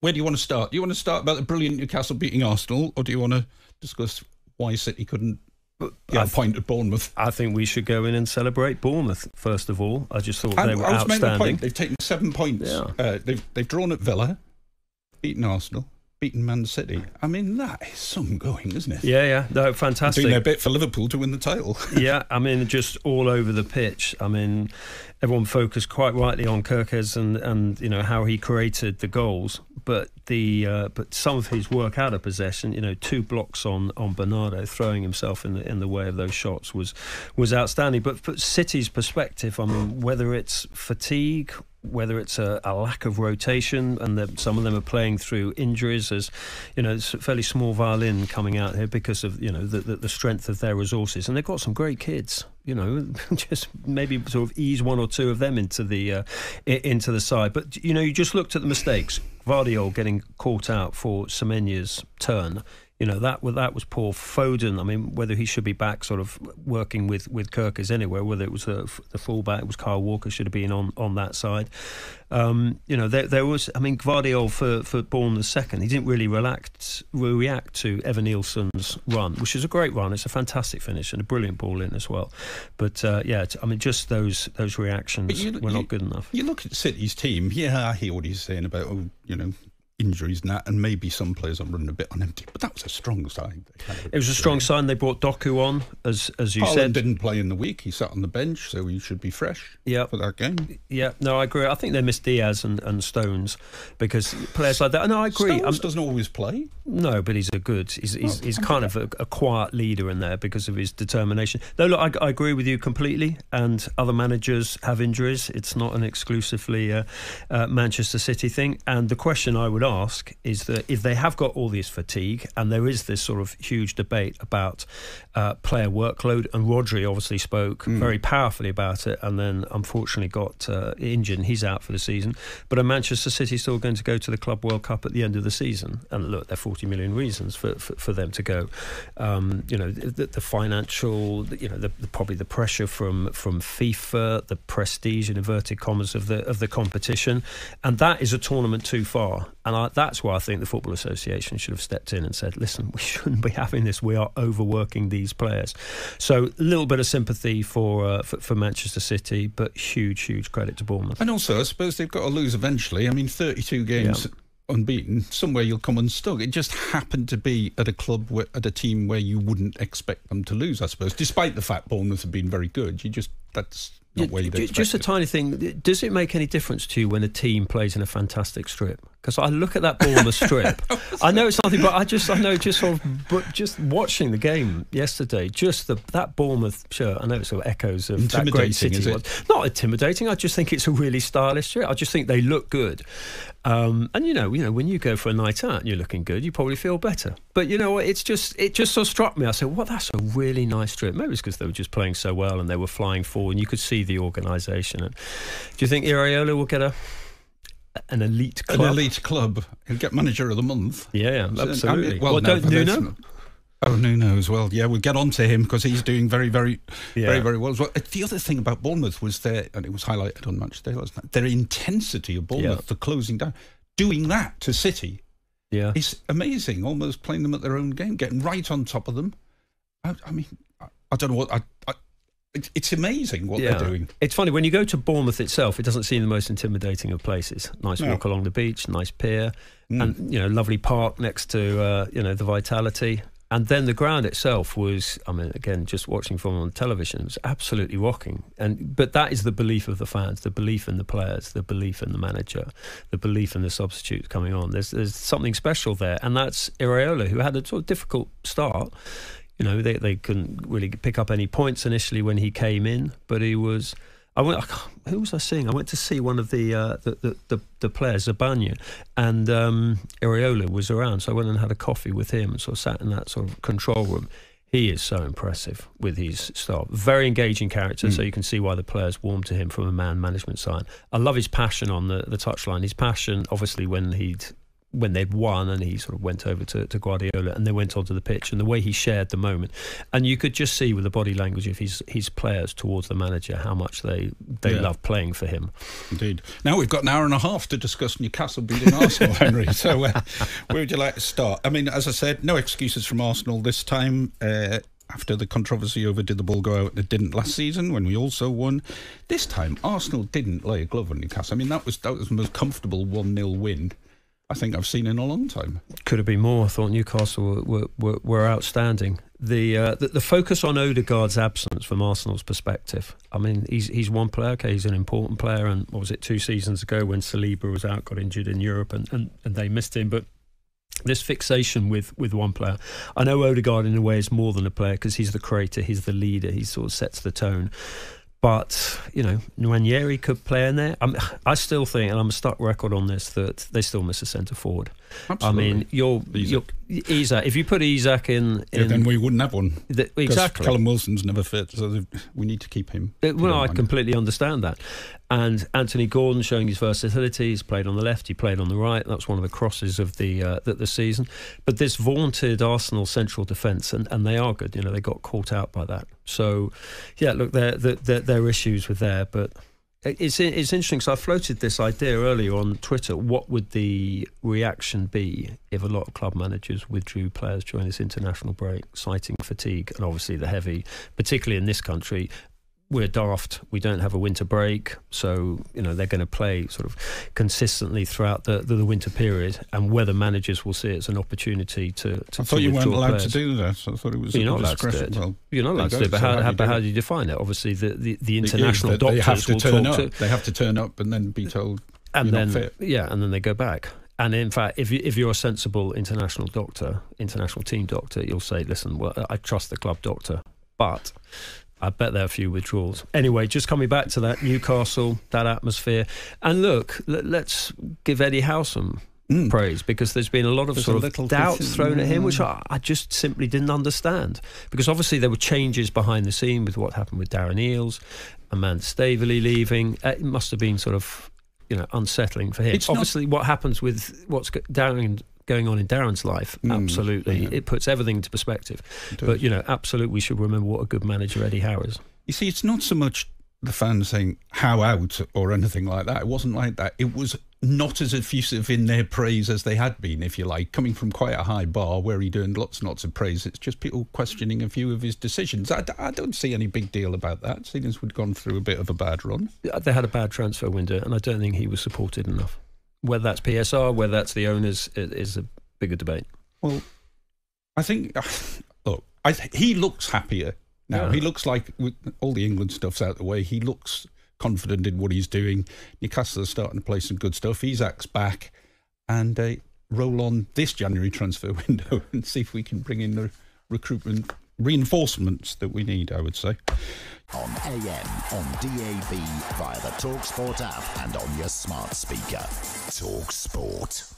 Where do you want to start? Do you want to start about the brilliant Newcastle beating Arsenal, or do you want to discuss why City couldn't get a point at Bournemouth? I think we should go in and celebrate Bournemouth, first of all. I just thought they were outstanding. They've taken 7 points. Yeah. They've drawn at Villa, beaten Arsenal, beaten Man City. I mean, that is some going, isn't it? Yeah. No, fantastic. Doing their bit for Liverpool to win the title. Yeah, I mean, just all over the pitch. I mean, everyone focused quite rightly on Kirkes and you know how he created the goals, but some of his work out of possession, you know, 2 blocks on Bernardo, throwing himself in the way of those shots was outstanding. But City's perspective, I mean, whether it's fatigue, whether it's a lack of rotation, and some of them are playing through injuries, as you know, it's a fairly small violin coming out here because of, you know, the strength of their resources, and they've got some great kids. You know, just maybe sort of ease 1 or 2 of them into the side. But you know, you just looked at the mistakes. Vardiol getting caught out for Semenya's turn. You know, that was poor. Foden, I mean, whether he should be back sort of working with Kirkes anywhere, whether it was the fullback, it was Kyle Walker, should have been on that side. You know, there was, I mean, Gvardiol for Bournemouth second, he didn't really react to Evan Nielsen's run, which is a great run. It's a fantastic finish and a brilliant ball in as well. But yeah, I mean, just those reactions were not good enough. You look at City's team, yeah, I hear what he's saying about, you know, injuries and that, and maybe some players are running a bit on empty, but that was a strong side. It was a strong sign. They brought Doku on, as you Haaland said. Didn't play in the week. He sat on the bench, so he should be fresh for that game. Yeah, no, I agree. I think they missed Diaz and Stones, because players like that. No, I agree. Stones doesn't always play. No, but he's he's kind of a quiet leader in there because of his determination. No, look, I agree with you completely. And other managers have injuries. It's not an exclusively Manchester City thing. And the question I would ask is that if they have got all this fatigue, and there is this sort of huge debate about player workload, and Rodri obviously spoke very powerfully about it, and then unfortunately got injured and he's out for the season. But are Manchester City still going to go to the Club World Cup at the end of the season? And look, there are 40 million reasons for them to go. You know, the financial, you know, probably the pressure from FIFA, the prestige in inverted commas of the competition, and that is a tournament too far. And that's why I think the Football Association should have stepped in and said, listen, we shouldn't be having this. We are overworking these players. So a little bit of sympathy for Manchester City, but huge credit to Bournemouth. And also, I suppose they've got to lose eventually. I mean, 32 games unbeaten, somewhere you'll come unstuck. It just happened to be at a club, at a team where you wouldn't expect them to lose, I suppose, despite the fact Bournemouth have been very good. That's not where you'd expect Just a tiny thing. Does it make any difference to you when a team plays in a fantastic strip? Because I look at that Bournemouth strip. I know it's nothing, but just watching the game yesterday, just that Bournemouth shirt. I know it's sort of echoes of that great City. Is it? Not intimidating. I just think it's a really stylish strip. I just think they look good. And you know, when you go for a night out and you're looking good, you probably feel better. But you know what? It just sort of struck me. I said, "Well, that's a really nice strip." Maybe it's because they were just playing so well and they were flying forward, and you could see the organisation. And do you think Iraola will get an elite club? An elite club. He'll get manager of the month. Yeah, absolutely. Don't Nuno? Oh, Nuno as well. Yeah, we'll get on to him because he's doing very well as well. The other thing about Bournemouth was and it was highlighted on Match Day last night, their intensity of Bournemouth, the closing down. Doing that to City is amazing, almost playing them at their own game, getting right on top of them. I mean, I don't know what... It's amazing what they're doing. It's funny, when you go to Bournemouth itself, it doesn't seem the most intimidating of places. Nice walk along the beach, nice pier, and, you know, lovely park next to, you know, the Vitality. And then the ground itself was, I mean, again, just watching from on television, it was absolutely rocking. But that is the belief of the fans, the belief in the players, the belief in the manager, the belief in the substitutes coming on. There's something special there. And that's Iraola, who had a sort of difficult start. You know, they couldn't really pick up any points initially when he came in, but he was... who was I seeing? I went to see one of the players, Zabanya, and Iraola was around, so I went and had a coffee with him and sort of sat in that sort of control room. He is so impressive with his style. Very engaging character, so you can see why the players warm to him from a man management side. I love his passion on the touchline. His passion, obviously, when he'd when they'd won, and he sort of went over to Guardiola, and they went onto the pitch, and the way he shared the moment, and you could just see with the body language of his players towards the manager how much they love playing for him. Indeed. Now we've got an hour and a half to discuss Newcastle beating Arsenal, Henry. So where would you like to start? I mean, as I said, no excuses from Arsenal this time. After the controversy over did the ball go out, it didn't last season when we also won. This time, Arsenal didn't lay a glove on Newcastle. I mean, that was the most comfortable 1-0 win I think I've seen in a long time. Could have been more. I thought Newcastle were outstanding. The focus on Odegaard's absence from Arsenal's perspective. I mean, he's one player. Okay, he's an important player. And what was it, 2 seasons ago when Saliba was out, got injured in Europe, and they missed him. But this fixation with one player. I know Odegaard in a way is more than a player because he's the creator, he's the leader, he sort of sets the tone. But, you know, Nwaneri could play in there. I still think, and I'm a stuck record on this, that they still miss a centre forward. Absolutely. I mean, Isak. If you put Isak in then we wouldn't have one. Exactly. Callum Wilson's never fit, so we need to keep him. Well, I completely understand that. And Anthony Gordon showing his versatility. He's played on the left, he played on the right. That's one of the crosses of the season. But this vaunted Arsenal central defence, and they are good. You know, they got caught out by that. So, yeah, look, there are issues with there, but it's interesting because I floated this idea earlier on Twitter. What would the reaction be if a lot of club managers withdrew players during this international break, citing fatigue and obviously the heavy, particularly in this country? We're daft. We don't have a winter break, so you know they're going to play sort of consistently throughout the winter period. And whether managers will see it as an opportunity to I thought you weren't allowed to do that. I thought it was. You're not allowed to do it. Well, you're not allowed to do it. But how do you define it? Obviously, the international doctors will talk to. They have to turn up and then be told. And you're then not fit. Yeah, and then they go back. And in fact, if you're a sensible international doctor, international team doctor, you'll say, listen, well, I trust the club doctor, but I bet there are a few withdrawals. Anyway, just coming back to that, Newcastle, that atmosphere. And look, let's give Eddie Howe some praise, because there's been a lot of sort of doubts thrown at him, which I just simply didn't understand. Because obviously there were changes behind the scene with what happened with Darren Eales, Amanda Staveley leaving. It must have been sort of, you know, unsettling for him. Obviously, what happens with what's going on in Darren's life, absolutely, it puts everything into perspective. But, you know, absolutely, we should remember what a good manager Eddie Howe is. You see, it's not so much the fans saying how out or anything like that. It wasn't like that. It was not as effusive in their praise as they had been, if you like, coming from quite a high bar where he earned lots and lots of praise. It's just people questioning a few of his decisions. I don't see any big deal about that, seeing as we'd gone through a bit of a bad run. They had a bad transfer window, and I don't think he was supported enough. Whether that's PSR, whether that's the owners, is a bigger debate. Well, I think, look, he looks happier now. Yeah. He looks like, with all the England stuff's out the way, he looks confident in what he's doing. Newcastle are starting to play some good stuff. Isak's back, and roll on this January transfer window and see if we can bring in the recruitment reinforcements that we need, I would say. On AM, on DAB, via the talkSPORT app and on your smart speaker. talkSPORT.